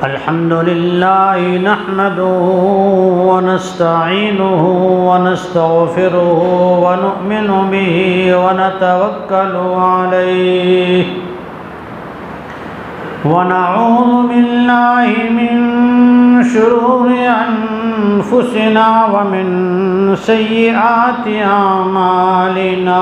अल्हम्दुलिल्लाह नहमदुहु व नस्तईनुहु व नस्तगफिरुहु व नु'मिनु बिही व नतवक्कलु अलैहि व नऊज़ु बिल्लाहि मिन शुरूरि अनफुसिना व मिन सय्यिआति अमालिना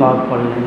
पाक पढ़ लें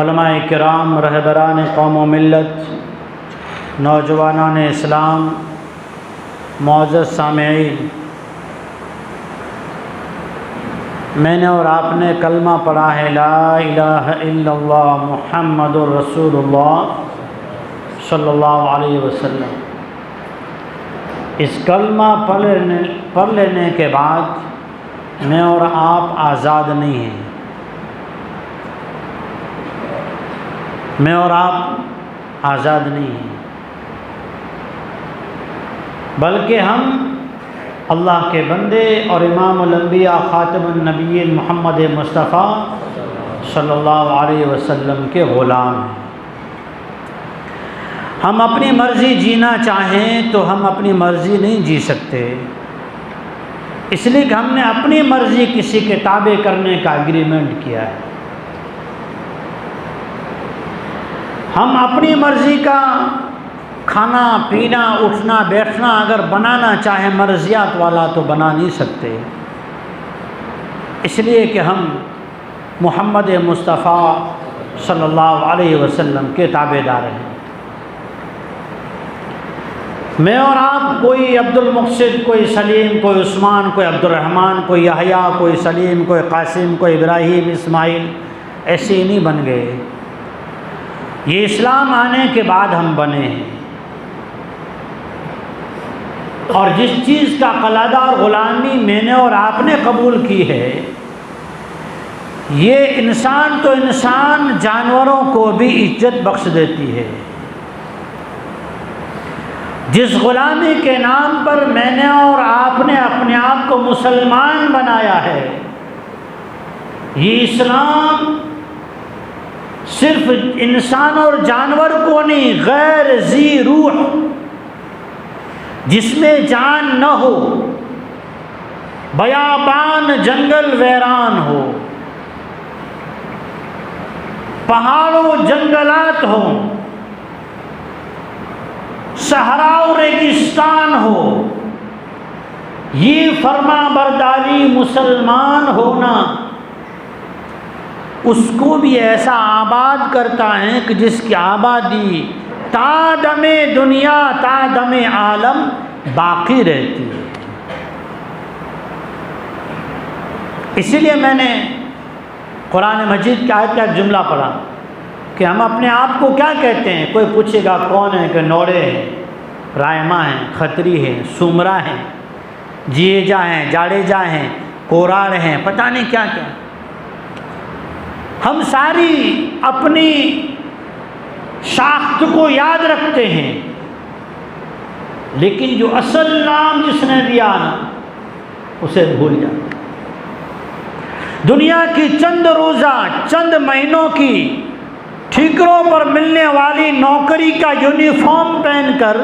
उलमाए किराम रहबरान कौम व मिल्लत नौजवानान इस्लाम मौजूद सामेईन मैंने और आपने कलमा पढ़ा है ला इलाहा इल्लल्लाह मुहम्मदुर रसूलुल्लाह सल्लल्लाहु अलैहि वसल्लम। इस कलमा पढ़ लेने के बाद मैं और आप आज़ाद नहीं हैं, मैं और आप आज़ाद नहीं हैं, बल्कि हम अल्लाह के बंदे और इमामुल अंबिया ख़ातमुन नबिय्यीन मोहम्मद मुस्तफ़ा सल्लल्लाहु अलैहि वसल्लम के ग़ुलाम हैं। हम अपनी मर्ज़ी जीना चाहें तो हम अपनी मर्ज़ी नहीं जी सकते, इसलिए कि हमने अपनी मर्ज़ी किसी के ताबे करने का एग्रीमेंट किया है। हम अपनी मर्ज़ी का खाना पीना उठना बैठना अगर बनाना चाहे मर्ज़ियात वाला तो बना नहीं सकते, इसलिए कि हम मोहम्मद मुस्तफ़ा सल्लल्लाहु अलैहि वसल्लम के ताबेदार हैं। मैं और आप कोई अब्दुल मुक़सिद, कोई सलीम, कोई उस्मान, कोई अब्दुर्रहमान, कोई यहया, कोई सलीम, कोई कासिम, कोई इब्राहीम, इस्माइल ऐसे ही नहीं बन गए। ये इस्लाम आने के बाद हम बने हैं और जिस चीज़ का क़लादा और ग़ुलामी मैंने और आपने कबूल की है, ये इंसान तो इंसान जानवरों को भी इज्जत बख्श देती है। जिस ग़ुलामी के नाम पर मैंने और आपने अपने आप को मुसलमान बनाया है, ये इस्लाम सिर्फ इंसान और जानवर को नहीं, गैर ज़ी रूह जिसमें जान न हो, बयाबान जंगल वैरान हो, पहाड़ों जंगलात हो, सहरा और रेगिस्तान हो, ये फर्मा बरदारी मुसलमान होना उसको भी ऐसा आबाद करता है कि जिसकी आबादी तादमे दुनिया तादमे आलम बाकी रहती है। इसीलिए मैंने कुरान मजीद की आयत का एक जुमला पढ़ा कि हम अपने आप को क्या कहते हैं। कोई पूछेगा कौन है, कि नौरे हैं, रायमा हैं, खत्री हैं, सुमरा हैं, जिएजा हैं, जाडेजा हैं, कोरार हैं, पता नहीं क्या क्या। हम सारी अपनी शाख्त को याद रखते हैं, लेकिन जो असल नाम जिसने दिया ना उसे भूल जाते। दुनिया की चंद रोज़ा चंद महीनों की ठिकरों पर मिलने वाली नौकरी का यूनिफॉर्म पहनकर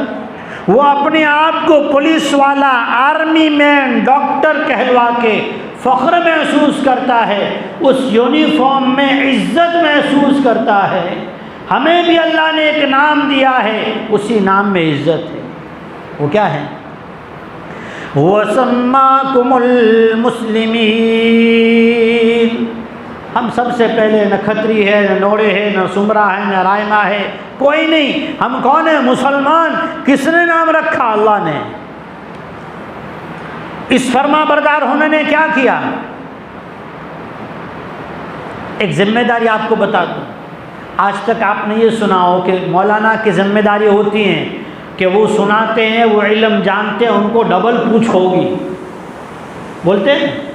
वो अपने आप को पुलिस वाला, आर्मी मैन, डॉक्टर कहलवा के फ़ख्र महसूस करता है, उस यूनिफॉर्म में इज्जत महसूस करता है। हमें भी अल्लाह ने एक नाम दिया है, उसी नाम में इज्जत है। वो क्या है? वसम्माकुमुल मुस्लिमीन। हम सबसे पहले न खत्री है, न नोड़े है, न सुमरा है, न रायमा है, कोई नहीं। हम कौन है? मुसलमान। किसने नाम रखा? अल्लाह ने। इस फर्मा बरदार होने ने क्या किया? एक जिम्मेदारी आपको बता दूं। आज तक आपने ये सुना हो कि मौलाना की जिम्मेदारी होती है कि वो सुनाते हैं, वो इल्म जानते हैं, उनको डबल पूछ होगी। बोलते हैं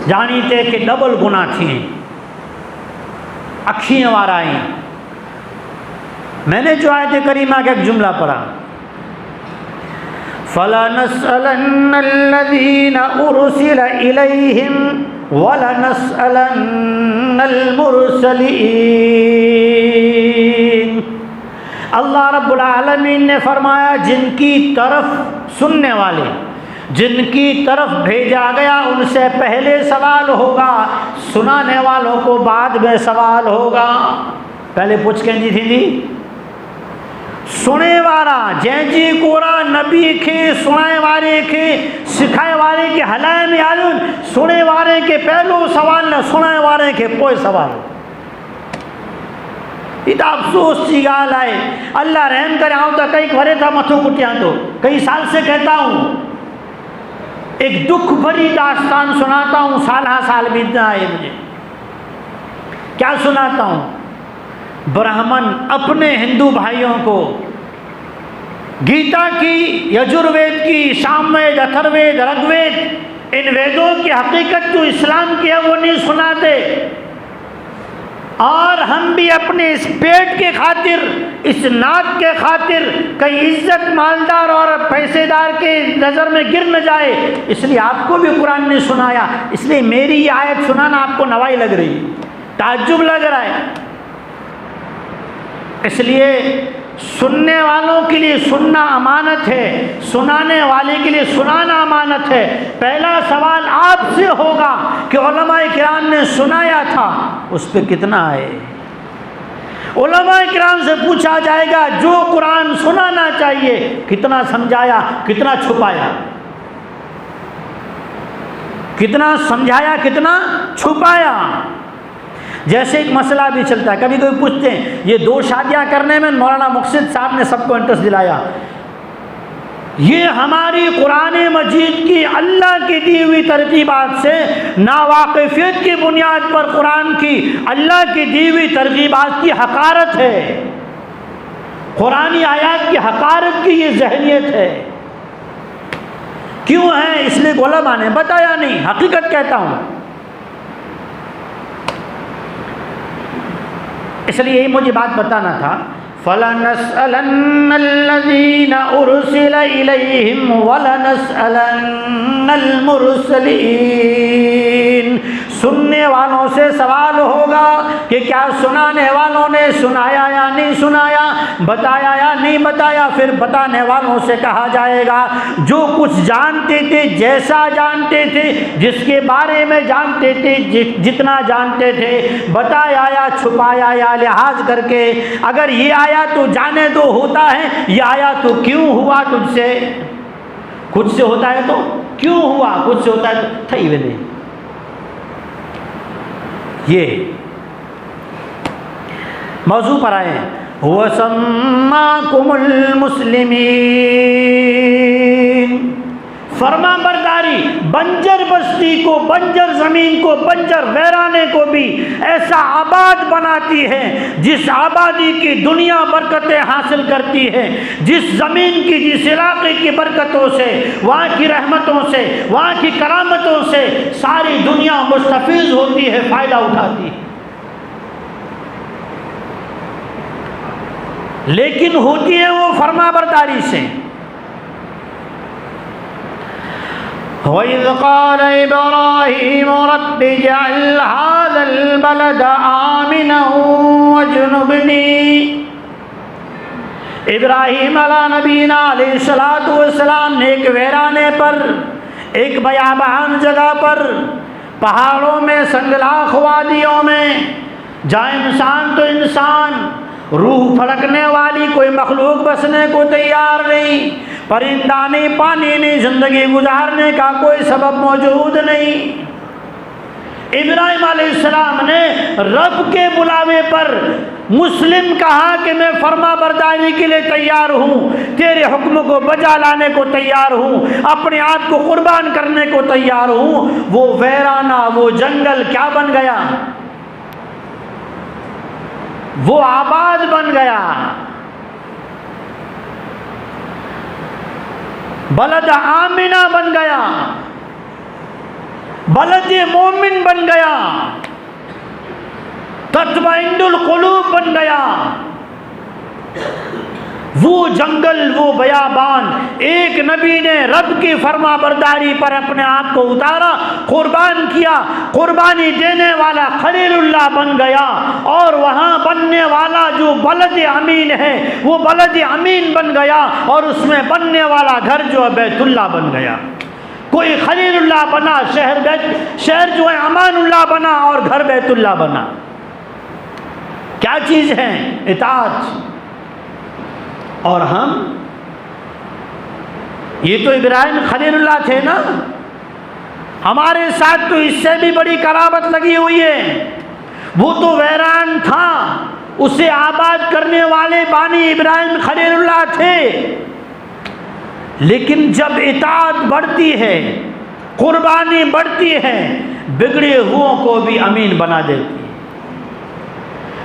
जानी थे कि डबल गुना थी, अखियाँ वाराई। मैंने जो आयत करीमा का एक जुमला पढ़ा, फलनस्अलन्नल्लज़ीना उरसिला इलैहिम वलनस्अलन्नल मुरसलीन। अल्लाह रब्बुल आलमीन ने फरमाया, जिनकी तरफ सुनने वाले, जिनकी तरफ भेजा गया, उनसे पहले सवाल होगा, सुनाने वालों को बाद में सवाल होगा। पहले पूछ के थी सुने वारा जैजी कोरा नबी के सुनाए वारे के सिखाए वारे के हलाए में आलून, सुने वारे के पहलो सवाल न सुनाए वारे के पोए सवाल। इतना अफसोस की गाल है। अल्लाह रहम करे। आऊँ तो कई भरे था मथो कुटिया, तो कई साल से कहता हूँ, एक दुख भरी दास्तान सुनाता हूँ। साल हाँ साल बीतना है मुझे। क्या सुनाता हूँ? ब्राह्मण अपने हिंदू भाइयों को गीता की, यजुर्वेद की, सामवेद, अथर्ववेद, ऋग्वेद, इन वेदों की हकीकत जो इस्लाम की है वो नहीं सुनाते। और हम भी अपने इस पेट के खातिर, इस नाक के खातिर कहीं इज्जत मालदार और पैसेदार के नज़र में गिर न जाए, इसलिए आपको भी कुरान ने सुनाया। इसलिए मेरी ये आयत सुनाना आपको नवाई लग रही, ताज्जुब लग रहा है। इसलिए सुनने वालों के लिए सुनना अमानत है, सुनाने वाले के लिए सुनाना अमानत है। पहला सवाल आपसे होगा कि उलमाए किराम ने सुनाया था, उस पर कितना है। उलमाए किराम से पूछा जाएगा, जो कुरान सुनाना चाहिए कितना समझाया, कितना छुपाया, कितना समझाया, कितना छुपाया। जैसे एक मसला भी चलता है, कभी कभी पूछते हैं ये 2 शादियां करने में मौलाना मुक्सिद साहब ने सबको इंटरेस्ट दिलाया। ये हमारी कुरान मजीद की अल्लाह की दी हुई तरकीबात से, नावाकिफियत की बुनियाद पर कुरान की अल्लाह की दी हुई तरकीबात की हकारत है। कुरानी आयात की हकारत की ये जहनियत है। क्यों है? इसलिए उलमा ने बताया नहीं, हकीकत कहता हूँ। इसलिए यही मुझे बात बताना था। फलनस्अलन्नल्लज़ीना उरसिला इलैहिम वलनस्अलन्नल मुरसलीन। सुनने वालों से सवाल होगा कि क्या सुनाने वालों ने सुनाया या नहीं सुनाया, बताया या नहीं बताया। फिर बताने वालों से कहा जाएगा, जो कुछ जानते थे, जैसा जानते थे, जिसके बारे में जानते थे, जितना जानते थे, बताया या छुपाया या लिहाज करके। अगर ये आया तो जाने दो होता है, ये आया तो क्यों हुआ तुझसे। खुद से होता है तो क्यों हुआ, खुद से होता है तो थई वने। ये मौजू पर आए, हुवा सम्माकुमुल मुस्लिमीन, फर्मा बरदारी बंजर बस्ती को, बंजर ज़मीन को, बंजर वैराने को भी ऐसा आबाद बनाती है, जिस आबादी की दुनिया बरकतें हासिल करती है, जिस ज़मीन की, जिस इलाके की बरकतों से, वहाँ की रहमतों से, वहाँ की करामतों से सारी दुनिया मुस्तफ़ीज़ होती है, फ़ायदा उठाती है। लेकिन होती है वो फर्मा बरदारी से। वइज़ क़ाल इब्राहीम रब्बि इजअल हाज़ल बलद आमिनन वज्नुबनी, इब्राहीम अला नबीना अलैहिस्सलातु वस्सलाम ने एक वीराने पर, एक बयाबान जगह पर, पहाड़ों में, संगलाख वादियों में, जहाँ इंसान तो इंसान, रूह फड़कने वाली कोई मखलूक बसने को तैयार नहीं, परिंदा नहीं, पानी नहीं, ज़िंदगी गुजारने का कोई सबब मौजूद नहीं। इब्राहीम अलैहिस्सलाम ने रब के बुलावे पर मुस्लिम कहा कि मैं फर्मा बरदारी के लिए तैयार हूँ, तेरे हुक्म को बजा लाने को तैयार हूँ, अपने आप को कुर्बान करने को तैयार हूँ। वो वैराना, वो जंगल क्या बन गया, वो आबाद बन गया, बलद आमिना बन गया, बलद मोमिन बन गया, तत्मइन्नुल कुलूब बन गया। वो जंगल, वो बयाबान, एक नबी ने रब की फर्मा बरदारी पर अपने आप को उतारा, कुर्बान किया, कुर्बानी देने वाला खलीलुल्लाह बन गया, और वहाँ बनने वाला जो बलद अमीन है वो बलद अमीन बन गया, और उसमें बनने वाला घर जो है बैतुल्लाह बन गया। कोई खलीलुल्लाह बना, शहर जो है अमानुल्लाह बना, और घर बैतुल्लाह बना। क्या चीज़ है? इताअत। और हम, ये तो इब्राहीम खलीलुल्लाह थे ना, हमारे साथ तो इससे भी बड़ी करामत लगी हुई है। वो तो वैरान था, उसे आबाद करने वाले बानी इब्राहीम खलीलुल्लाह थे। लेकिन जब इताअत बढ़ती है, कुर्बानी बढ़ती है, बिगड़े हुओं को भी अमीन बना देती है,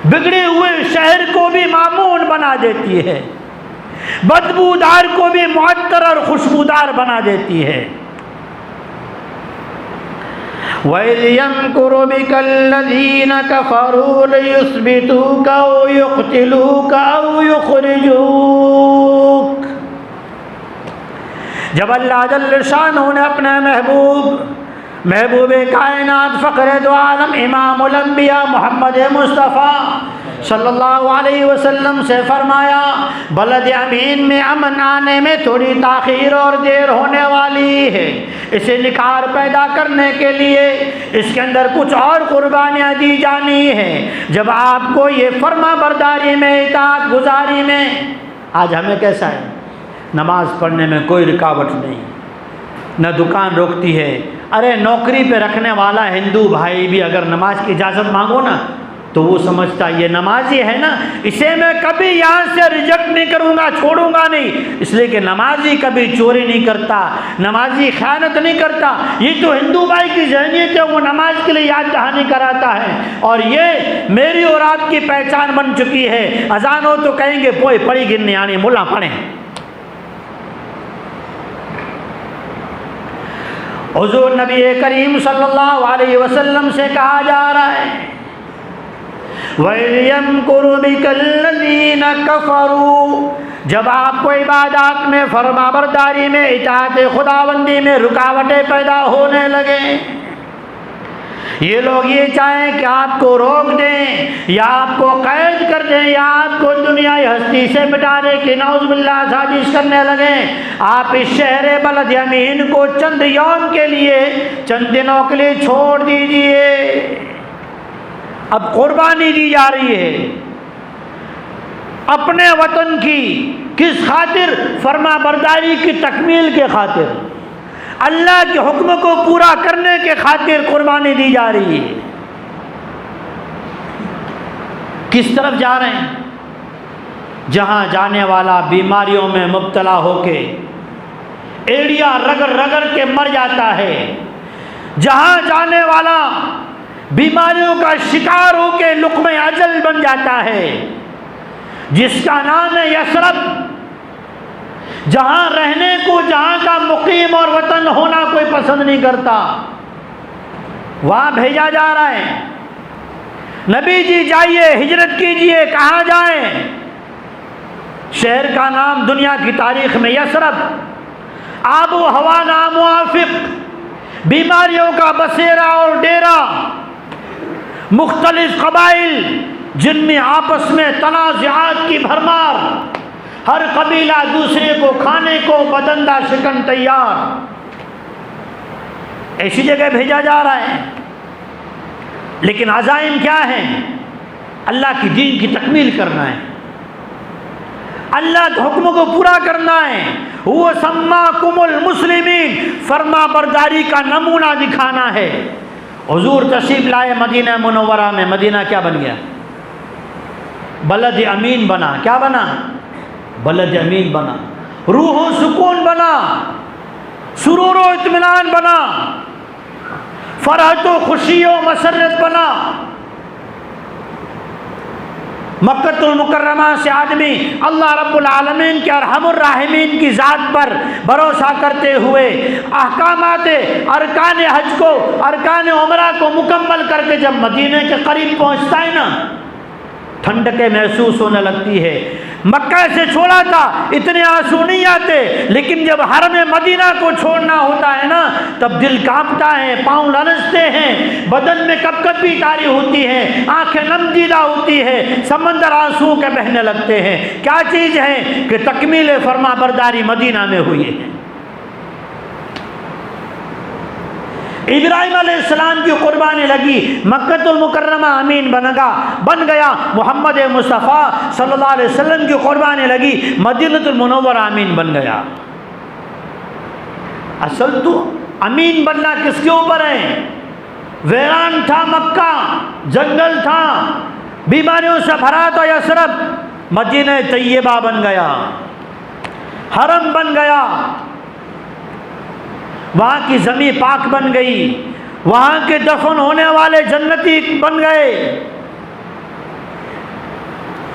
बिगड़े हुए शहर को भी मामून बना देती है, बदबूदार को भी मुअत्तर और खुशबूदार बना देती है। वइज़ यमकुरु बिकल्लज़ीना कफ़रू लियुस्बितूका औ युक़्तिलूका औ युख़रिजूक, जब अल्लाह जल्ल शानुहु ने अपने महबूब कायनात फ़ख्र दो आलम इमामुल अंबिया मोहम्मद मुस्तफ़ा सल्लल्लाहु अलैहि वसल्लम से फरमाया, बलद अमीन में अमन आने में थोड़ी ताख़ीर और देर होने वाली है। इसे निखार पैदा करने के लिए इसके अंदर कुछ और कुर्बानियाँ दी जानी है। जब आपको ये फर्मा बरदारी में, इताअत गुजारी में, आज हमें कैसा है, नमाज पढ़ने में कोई रुकावट नहीं, न दुकान रोकती है। अरे नौकरी पे रखने वाला हिंदू भाई भी अगर नमाज की इजाज़त मांगो ना, तो वो समझता ये नमाजी है ना, इसे मैं कभी यहाँ से रिजेक्ट नहीं करूँगा, छोड़ूंगा नहीं, इसलिए कि नमाजी कभी चोरी नहीं करता, नमाजी ख़यानत नहीं करता। ये तो हिंदू भाई की ज़हनियत है, वो नमाज के लिए याद दहानी कराता है, और ये मेरी और आपकी पहचान बन चुकी है। अजान हो तो कहेंगे पोए पड़ी गिनने आने मुल्ला पढ़े। हुज़ूर नबी करीम सल्लल्लाहु अलैहि वसल्लम से कहा जा रहा है, वयमकुरु बिकल्लज़ीना कफ़रू, जब आपको इबादत में, फरमाबरदारी में, इताअत खुदाबंदी में रुकावटें पैदा होने लगे, ये लोग ये चाहें कि आपको रोक दें या आपको कैद कर दें या आपको दुनियाई हस्ती से मिटाने की नौज़ुबिल्लाह साजिश करने लगे, आप इस शहर बलद अमीन को चंद यौम के लिए, चंद दिनों के लिए छोड़ दीजिए। अब कुर्बानी दी जा रही है अपने वतन की, किस खातिर? फरमा बरदारी की तकमील के खातिर, अल्लाह के हुक्म को पूरा करने के खातिर कुर्बानी दी जा रही है। किस तरफ जा रहे हैं? जहां जाने वाला बीमारियों में मुब्तला होके एड़ियां रगड़ रगड़ के मर जाता है, जहां जाने वाला बीमारियों का शिकार होके लुक़्मे अजल बन जाता है, जिसका नाम है यसरब, जहां रहने को जहां का मुकीम और वतन होना कोई पसंद नहीं करता, वहां भेजा जा रहा है। नबी जी जाइए, हिजरत कीजिए। कहाँ जाएं? शहर का नाम दुनिया की तारीख में यसरब, आबो हवा नामुआफिक, बीमारियों का बसेरा और डेरा, मुख्तलिफ कबाइल जिनमें आपस में तनाज़ात की भरमार, हर कबीला दूसरे को खाने को बदंदा शिकन तैयार, ऐसी जगह भेजा जा रहा है। लेकिन अज़ाइम क्या है? अल्लाह की दीन की तकमील करना है, अल्लाह के हुक्म को पूरा करना है। वो सम्माकुमुल मुस्लिमीन, फरमा बरदारी का नमूना दिखाना है। हुजूर तशरीफ लाए मदीना मुनव्वरा में, मदीना क्या बन गया? बलद अमीन बना। क्या बना? बलद अमीन बना। रूह सुकून बना, सुरूर व इत्मीनान बना, फरहत व खुशी व मसरत बना। मक्कतुल मुकर्रमा से आदमी अल्लाह रब्बुल आलमीन के अरहमुर राहिमीन की ज़ात पर भरोसा करते हुए अहकामात अरकान हज को, अरकान उमरा को मुकम्मल करके जब मदीने के करीब पहुँचता है ना, ठंडकें महसूस होने लगती है। मक्का से छोड़ा था, इतने आंसू नहीं आते, लेकिन जब हरम मदीना को छोड़ना होता है ना, तब दिल कांपता है, पाँव लरजते हैं, बदन में कपकपी तारी होती है, आंखें नमदीदा होती है, समंदर आंसू के बहने लगते हैं। क्या चीज़ है कि तकमील फरमा बरदारी मदीना में हुई है। इब्राहिम अलैहिस्सलाम की कुर्बानी लगी, मक्कतुल मुकर्रमा अमीन बन गया। मोहम्मद मुस्तफ़ा सल्लल्लाहु अलैहि वसल्लम की कुर्बानी लगी, मदीनतुल मुनव्वरा अमीन बन गया। असल तो अमीन बनना किसके ऊपर है? वीरान था मक्का, जंगल था, बीमारियों से भरा था यसरब, मदीना तैयबा बन गया, हरम बन गया, वहाँ की ज़मीं पाक बन गई, वहाँ के दफन होने वाले जन्नती बन गए।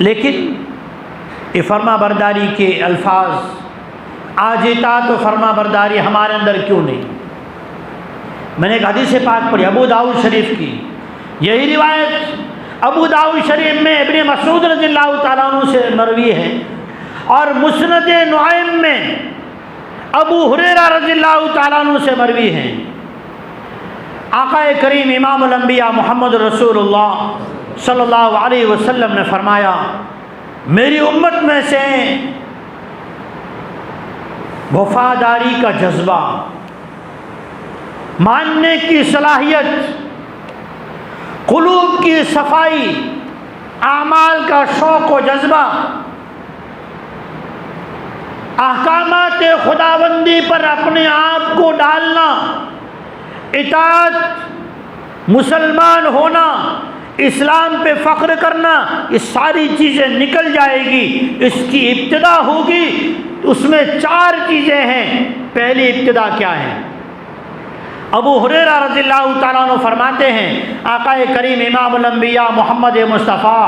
लेकिन ये फरमा बरदारी के अल्फाज आज इताअत तो फरमा बरदारी हमारे अंदर क्यों नहीं? मैंने एक हदीस पाक पढ़ी अबू दाऊद शरीफ की, यही रिवायत अबू दाऊद शरीफ में इब्न मसूद रज़ियल्लाहु ताला अन्हु से मरवी है, और मुस्नद नुआइम में अबू हुरैरा रज़ियल्लाहु ताला अन्हु से मरवी हैं। आक़ाए करीम इमामुल अंबिया मोहम्मद रसूलुल्लाह सल्लल्लाहु अलैहि वसल्लम ने फरमाया, मेरी उम्मत में से वफादारी का जज्बा, मानने की सलाहियत, क़ुलूब की सफाई, आमाल का शौक़ व जज्बा, अहकामात खुदाबंदी पर अपने आप को डालना, इताअत, मुसलमान होना, इस्लाम पे फ़ख्र करना, ये सारी चीज़ें निकल जाएगी। इसकी इब्तिदा होगी, उसमें 4 चीज़ें हैं। पहली इब्तिदा क्या है? अबू हुरैरा रज़ियल्लाहु ताला अन्हु फरमाते हैं, आक़ाए करीम इमामुल अंबिया मोहम्मद मुस्तफ़ा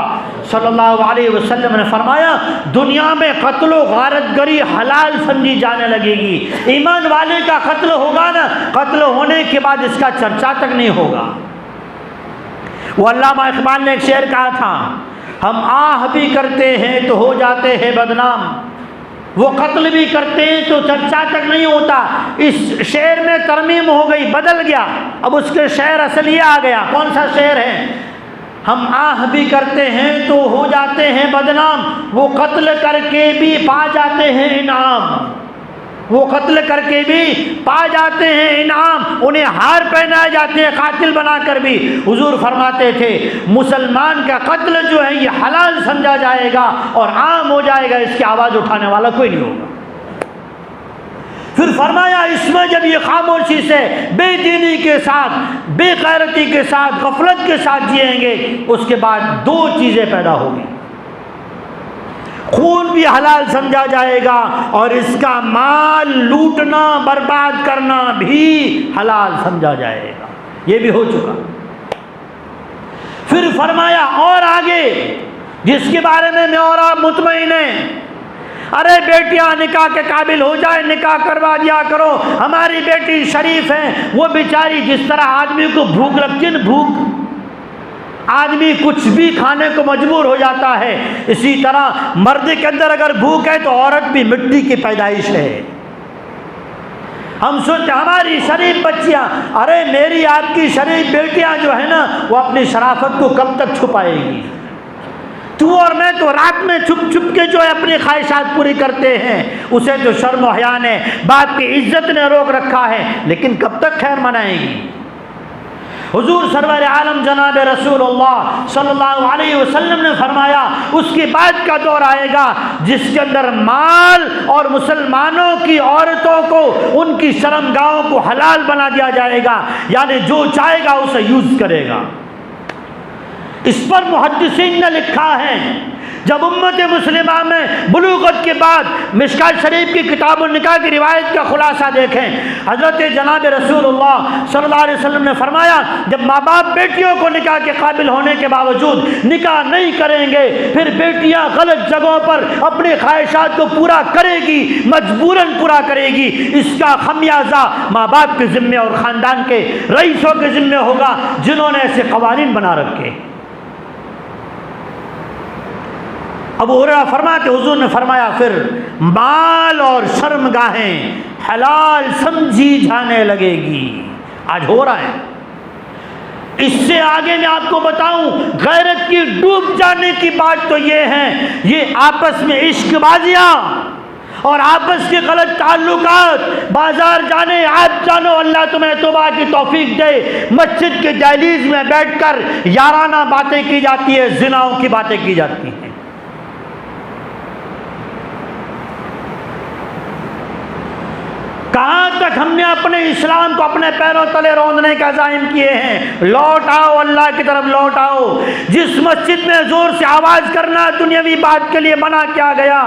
सल्लल्लाहु अलैहि वसल्लम ने फरमाया, दुनिया में कत्ल व गारतगरी हलाल समझी जाने लगेगी। ईमान वाले का कत्ल होगा ना, कत्ल होने के बाद इसका चर्चा तक नहीं होगा। वो अल्लामा इक़बाल ने एक शेर कहा था, हम आह भी करते हैं तो हो जाते हैं बदनाम, वो कत्ल भी करते हैं तो चर्चा तक नहीं होता। इस शेर में तरमीम हो गई, बदल गया, अब उसके शेर असली आ गया। कौन सा शेर है? हम आह भी करते हैं तो हो जाते हैं बदनाम, वो कत्ल करके भी पा जाते हैं इनाम। वो कत्ल करके भी पा जाते हैं इनाम, उन्हें हार पहनाए जाते हैं कातिल बनाकर भी। हुजूर फरमाते थे मुसलमान का कत्ल जो है ये हलाल समझा जाएगा और आम हो जाएगा, इसकी आवाज़ उठाने वाला कोई नहीं होगा। फिर फरमाया इसमें जब ये खामोशी से बेदीनी के साथ, बेगैरती के साथ, गफलत के साथ जिएंगे, उसके बाद दो चीज़ें पैदा होगी। खून भी हलाल समझा जाएगा और इसका माल लूटना बर्बाद करना भी हलाल समझा जाएगा। ये भी हो चुका। फिर फरमाया और आगे जिसके बारे में मैं और आप मुतमईन हैं, अरे बेटियां निकाह के काबिल हो जाए, निकाह करवा दिया करो, हमारी बेटी शरीफ है। वो बेचारी जिस तरह आदमी को भूख लगती है ना, भूख आदमी कुछ भी खाने को मजबूर हो जाता है, इसी तरह मर्द के अंदर अगर भूख है तो औरत भी मिट्टी की पैदाइश है। हम सोचते हमारी शरीफ बच्चियां, अरे मेरी आपकी शरीफ बेटियां जो है ना वो अपनी शराफत को कब तक छुपाएगी। तू और मैं तो रात में छुप छुप के जो है अपनी ख्वाहिशात पूरी करते हैं, उसे तो शर्म हया ने, बाप की इज्जत ने रोक रखा है, लेकिन कब तक खैर मनाएगी। हुजूर सरवर आलम जनाब रसूलुल्लाह सल्लल्लाहु अलैहि वसल्लम ने फरमाया उसके बाद का दौर आएगा जिसके अंदर माल और मुसलमानों की औरतों को उनकी शर्मगाहों को हलाल बना दिया जाएगा, यानी जो चाहेगा उसे यूज करेगा। इस पर मुहद्दिसीन ने लिखा है जब उम्मत मुस्लिमा में बुलूगत के बाद मिशकात शरीफ की किताब निकाह की रिवायत का खुलासा देखें, हज़रत जनाब रसूलुल्लाह सल्लल्लाहु अलैहि वसल्लम ने फरमाया जब माँ बाप बेटियों को निकाह के काबिल होने के बावजूद निकाह नहीं करेंगे, फिर बेटियां गलत जगहों पर अपने ख्वाहिशात को पूरा करेगी, मजबूरन पूरा करेगी। इसका खमियाजा माँ बाप के ज़िम्मे और ख़ानदान के रईसों के ज़िम्मे होगा जिन्होंने ऐसे कवानीन बना रखे। अबू हुरैरा फरमाते हुजूर ने फरमाया फिर माल और शर्मगाहें हलाल समझी जाने लगेगी। आज हो रहा है। इससे आगे मैं आपको बताऊं गैरत की डूब जाने की बात तो ये है, ये आपस में इश्कबाजियां और आपस के गलत ताल्लुकात, बाजार जाने आप जानो, अल्लाह तुम्हें तौबा की तौफीक दे, मस्जिद के दहलीज में बैठकर याराना बातें की जाती है, जिनाओं की बातें की जाती हैं। कहाँ तक हमने अपने इस्लाम को अपने पैरों तले रौंदने का ज़ाहिम किए हैं। लौट आओ, अल्लाह की तरफ लौट आओ। जिस मस्जिद में ज़ोर से आवाज़ करना दुनियावी बात के लिए मना किया गया,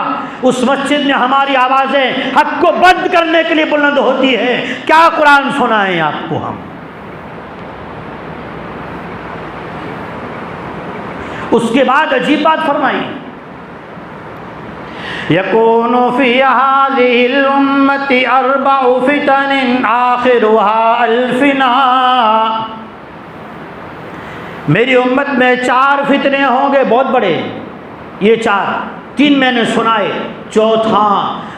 उस मस्जिद में हमारी आवाज़ें हक को बंद करने के लिए बुलंद होती है। क्या कुरान सुनाएं आपको हम। उसके बाद अजीब बात फरमाई, यकूनु फी हाज़िहिल उम्मति अर्बअु फितनिन आखिरुहा अल्फिना। मेरी उम्मत में 4 फितने होंगे बहुत बड़े। ये 3 मैंने सुनाए, चौथा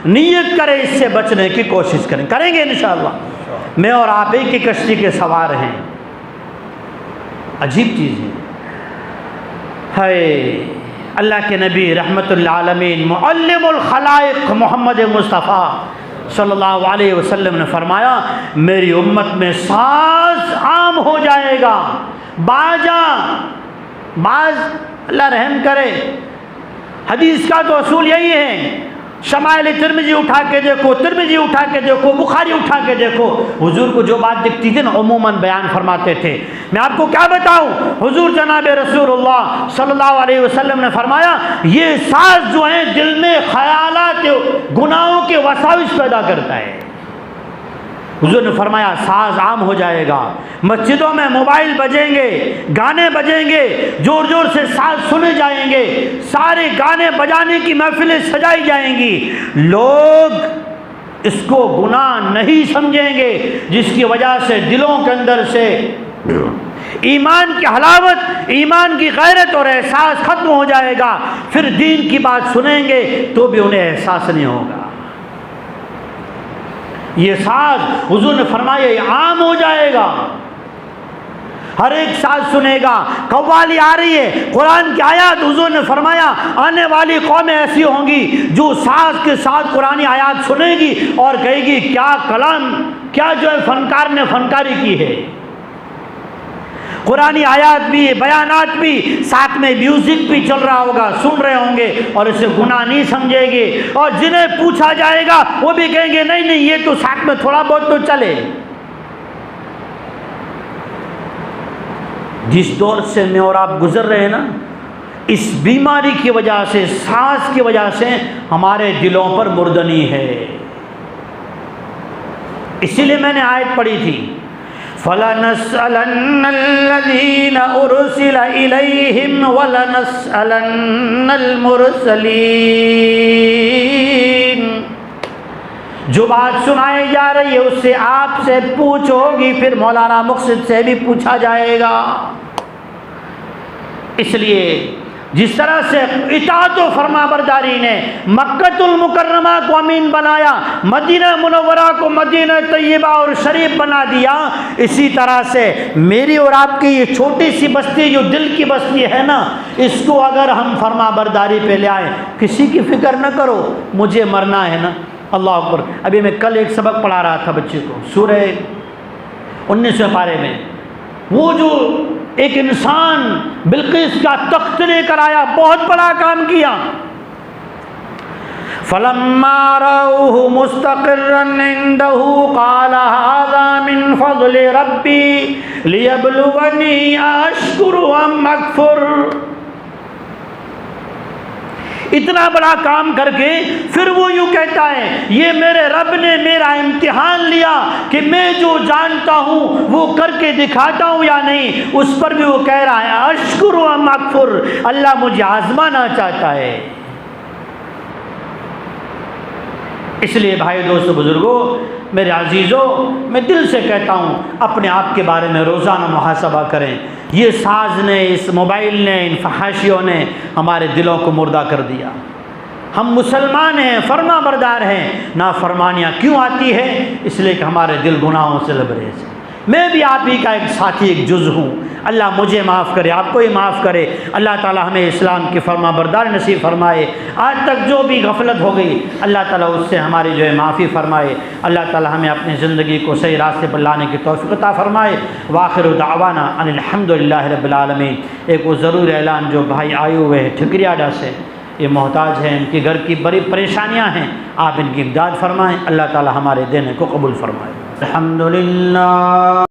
नियत करें इससे बचने की कोशिश करेंगे इंशाअल्लाह। मैं और आप एक ही कश्ती के सवार हैं। अजीब चीज़ है। अल्लाह के नबी रहमतुल आलमीन मुअल्लिमुल खलाइक मोहम्मद मुस्तफ़ा सल्लल्लाहु अलैहि वसल्लम ने फरमाया मेरी उम्मत में साज आम हो जाएगा, बाजा बाज, अल्लाह रहम करे। हदीस का तो असूल यही है, शमाइल तिरमिजी उठा के देखो, तिरमिजी उठा के देखो, बुखारी उठा के देखो, हुजूर को जो बात दिखती थी ना उमूमन बयान फरमाते थे। मैं आपको क्या बताऊं, हुजूर जनाब रसूलुल्लाह सल्लल्लाहु अलैहि वसल्लम ने फरमाया ये साज जो है दिल में ख्यालात गुनाहों के वसाविस पैदा करता है। हुजूर ने फरमाया साज आम हो जाएगा, मस्जिदों में मोबाइल बजेंगे, गाने बजेंगे, ज़ोर ज़ोर से साज सुने जाएंगे, सारे गाने बजाने की महफिलें सजाई जाएंगी। लोग इसको गुनाह नहीं समझेंगे, जिसकी वजह से दिलों के अंदर से ईमान की हलावत, ईमान की गैरत और एहसास ख़त्म हो जाएगा। फिर दीन की बात सुनेंगे तो भी उन्हें एहसास नहीं होगा। ये साज हुजूर ने फरमाया आम हो जाएगा। हर एक साज सुनेगा। कव्वाली आ रही है, कुरान की आयत, हुजूर ने फरमाया आने वाली कौमें ऐसी होंगी जो साज के साथ कुरानी आयत सुनेगी और कहेगी क्या कलाम, क्या जो है फनकार ने फनकारी की है। कुरानी आयत भी, बयानात भी, साथ में म्यूजिक भी चल रहा होगा, सुन रहे होंगे और इसे गुनाह नहीं समझेंगे। और जिन्हें पूछा जाएगा वो भी कहेंगे नहीं नहीं ये तो साथ में थोड़ा बहुत तो चले। जिस दौर से मैं और आप गुजर रहे हैं ना, इस बीमारी की वजह से, सांस की वजह से हमारे दिलों पर मुर्दनी है। इसीलिए मैंने आयत पढ़ी थी, फलनस्अलन्नल्लज़ीना उरसिला इलैहिम वलनस्अलन्नल मुरसलीन। जो बात सुनाई जा रही है उससे आपसे पूछोगी, फिर मौलाना मुक़सिद से भी पूछा जाएगा। इसलिए जिस तरह से इताअत व फरमाबरदारी ने मक्कतुल मुकर्रमा को अमीन बनाया, मदीना मुनव्वरा को मदीना तैयबा और शरीफ बना दिया, इसी तरह से मेरी और आपकी ये छोटी सी बस्ती जो दिल की बस्ती है ना, इसको अगर हम फरमाबरदारी पे ले आए, किसी की फिक्र न करो, मुझे मरना है ना। अल्लाह अकबर। अभी मैं कल एक सबक पढ़ा रहा था बच्चे को, सूरह 19वें पारे में, वो जो एक इंसान बिल्किस का तख्त लेकर आया, बहुत बड़ा काम किया। फलम्मा रऊहु मुस्तक़िर्रन इंदहु क़ाल हाज़ा मिन फ़ज़्लि रब्बी लियब्लुवनी अश्कुरु अम अकफ़ुर। इतना बड़ा काम करके फिर वो यूँ कहता है ये मेरे रब ने मेरा इम्तिहान लिया कि मैं जो जानता हूँ वो करके दिखाता हूँ या नहीं। उस पर भी वो कह रहा है अश्कुरु अम अकफुर, अल्लाह मुझे आजमाना चाहता है। इसलिए भाई दोस्तों बुजुर्गों, मेरे अजीज़ों, मैं दिल से कहता हूँ अपने आप के बारे में रोज़ाना मुहासबा करें। ये साज ने, इस मोबाइल ने, इन फहाशियों ने हमारे दिलों को मुर्दा कर दिया। हम मुसलमान हैं, फरमा बरदार हैं, नाफरमानियाँ क्यों आती है? इसलिए कि हमारे दिल गुनाहों से लबरेज है। मैं भी आप ही का एक साथी, एक जुज़ हूँ। अल्लाह मुझे माफ़ करे, आपको ही माफ़ करे। अल्लाह ताला हमें इस्लाम की फरमा बरदार नसीब फरमाए। आज तक जो भी गफलत हो गई अल्लाह ताला उससे हमारी जो है माफ़ी फरमाए। अल्लाह ताला हमें अपनी ज़िंदगी को सही रास्ते पर लाने की तौफ़ीक़ अता फरमाए। वाखिर दावाना अनिल हम्दुलिल्लाहि रब्बिल आलमीन। एक वो ज़रूर ऐलान, जो भाई आए हुए हैं ठिकरियाडा से, ये मोहताज हैं, इनके घर की बड़ी परेशानियाँ हैं, आप इनकी इमदाद फरमाएँ। अल्लाह ताला हमारे देने को कबूल फरमाए। अल्हम्दुलिल्लाह।